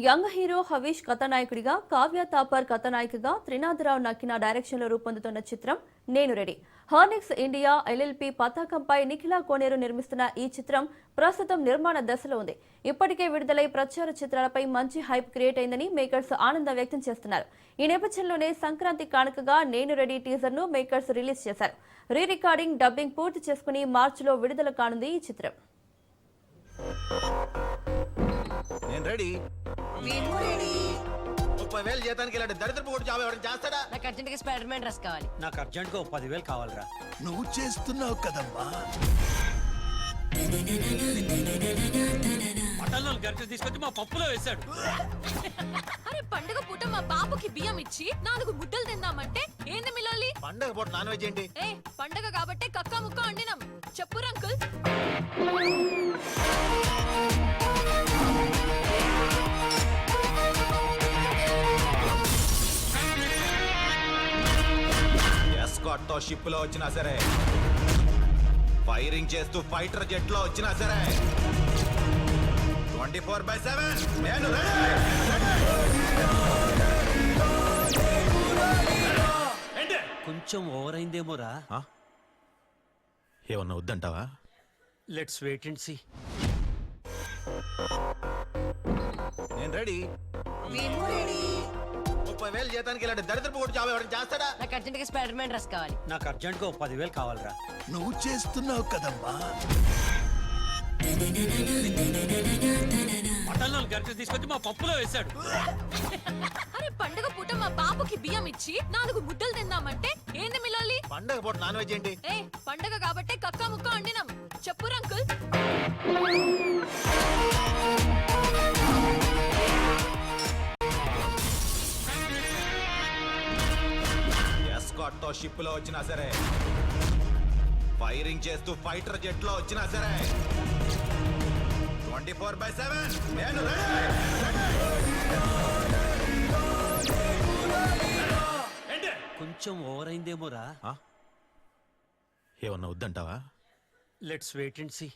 Young hero Havish కథానాయకుడిగా, కావ్య తాపర్ కథానాయికగా త్రినాథరావు నక్కిన డైరెక్షన్లో రూపొందుతున్న చిత్రం నేను రెడీ. హార్నిక్స్ ఇండియా ఎల్ఎల్పి పతాకంపై నిఖిలా కోనేరు నిర్మిస్తున్న ఈ చిత్రం ప్రస్తుతం నిర్మాణ దశలో ఉంది. ఇప్పటికే విడుదలై ప్రచార చిత్రాలపై మంచి హైప్ క్రియేట్ అయిందని మేకర్స్ ఆనందం వ్యక్తం చేస్తున్నారు. ఈ నేపథ్యంలోనే సంక్రాంతి కానుకగా నేను రెడీ టీజర్ ను మేకర్స్ రిలీజ్ చేశారు. రీ రికార్డింగ్, డబ్బింగ్ పూర్తి చేసుకుని మార్చిలో విడుదల కానుంది ఈ చిత్రం. నేను రెడీ. 30,000 జీతానికి ఇలాంటి దరిద్రపు కొట్టు జాబ్ ఎవరైనా చేస్తాడా? నాకు అర్జెంట్ గా స్పైడర్ మ్యాన్ డ్రెస్ కావాలి. నాకు అర్జెంట్ గా 10,000 కావాలరా. నువ్వు చేస్తున్నావు కదమ్మా. మటన్లో గరిటె తీసుకొచ్చి మా పప్పులో వేశాడు. అరే పండుగ పూట మా బాబుకి బియ్యం ఇచ్చి 4 ముద్దలు తిందామంటే ఏంది మిలాలి? పండగ పూట నాన్ వెజ్ ఏంటి? ఏ పండుగ కాబట్టి కక్క ముక్క వండినాం. చెప్పురా అంకుల్. ఎస్కాట్ తో షిప్ లో వచ్చినా సరే, ఫైరింగ్ చేస్తూ ఫైటర్ జెట్ లో వచ్చినా సరే, 24/7 నేను కొంచెం ఓవర్ అయిందేమోరా. ఏమన్నా వద్దంటావా? Let's wait and see. నేను రెడీ. 30,000 జీతానికి ఇలాంటి దరిద్రపు కొట్టు జాబ్ ఎవరైనా చేస్తాడా? నాకు అర్జెంట్ గా స్పైడర్ మ్యాన్ డ్రెస్ కావాలి. నాకు అర్జెంట్ గా 10,000 కావాలరా. నువ్వు చేస్తున్నావు కదమ్మా. మటన్లో గరిటె తీసుకొచ్చి మా పప్పులో వేశాడు. అరే పండుగ పూట మా బాబుకి బియ్యం ఇచ్చి 4 ముద్దలు తిందామంటే ఏంది మిలాలి? పండగ పూట నాన్ వెజ్ ఏంటి? ఏ పండుగ కాబట్టి కక్క ముక్క వండినాం. చెప్పురా అంకుల్. ఎస్కాట్ తో షిప్ లో వచ్చినా సరే, ఫైరింగ్ చేస్తూ ఫైటర్ జెట్ లో వచ్చినా సరే, 24/7 నేను కొంచెం ఓవర్ అయిందేమోరా. ఏమన్నా వద్దంటావా? Let's wait and see.